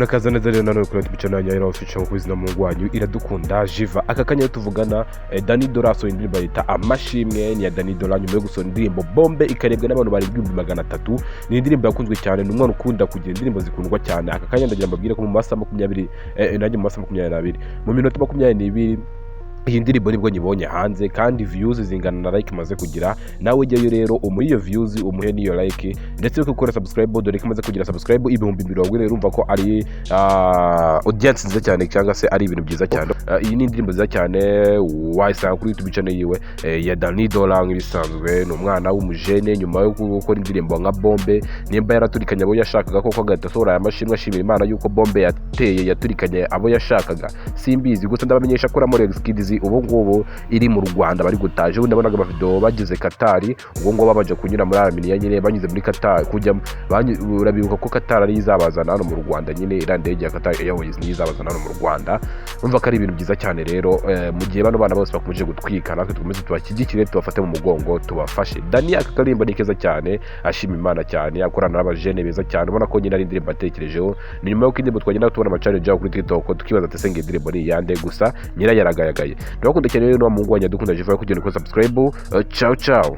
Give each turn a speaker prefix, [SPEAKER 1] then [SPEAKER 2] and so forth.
[SPEAKER 1] murakaza neza rero nanone kuri YouTube channel ya official ku izina mu ngwanyu iradukunda Jiva aka kanya tuvugana Dani Dola so indirimbo yita Amashimwe ni ya Dani Dola nyuma yo gusona indirimbo Bombe ikarebwa n'abantu bari 300,000 ni indirimbo yakunzwe cyane n'umwana ukunda kugira indirimbo zikundwa cyane aka kanya ndagira mbabwire ko mu masaha 20 nanjye mu masaha 22 mu minota 22 iyi ndirimbo nibwo nyibonye hanze kandi views zingana na like maze kugira nawe jyayo rero muri iyo views umuhe niyo like ndetse uko ukora subscribe dore kimaze kugira subscribe ibihumbi 20 urumva ko ari audience nziza cyane cyangwa se ari ibintu byiza cyane iyi ni indirimbo nziza cyane wayisanga kuri YouTube channel yiwe ya Dani Dola nk'ibisanzwe ni umwana w'umujene nyuma yo gukora indirimbo nka Bombe nimba yaraturikanye abo yashakaga koko agatasohora Amashimwe ashimira Imana yuko Bombe yaturikanye abo yashakaga simbizi gusa ndabamenyesha ko muri Kids ubu ngubu iri mu Rwanda bari gutaje ubu ndabonaga amavideo bagize Katari ubwo ngo babaje kunyura muri Armenia nyine banyuze muri Katari kujya urabibuka ko Katari ari izabazana hano mu Rwanda nyine irandege ya Katari Airways ni izabazana hano mu Rwanda umva ko ari ibintu byiza cyane rero mu gihe bano bana bose bakomeje gutwika natwe tukomeze tubashyigikire tubafate mu mugongo tubafashe Dani aka karimbo ni keza cyane ashima Imana cyane yakorana n'abajene beza cyane ubona ko nyine ari indirimbo atekerejeho nyuma yo indirimbo twagenda tubona amachallenge yaho kuri TikTok tukibaza tesenge indirimbo ni yande gusa nyira yaragayagaye ndabakunda cyane rero no mu ngwanya dukunda Jiva kugira ngo subscribe ciao ciao.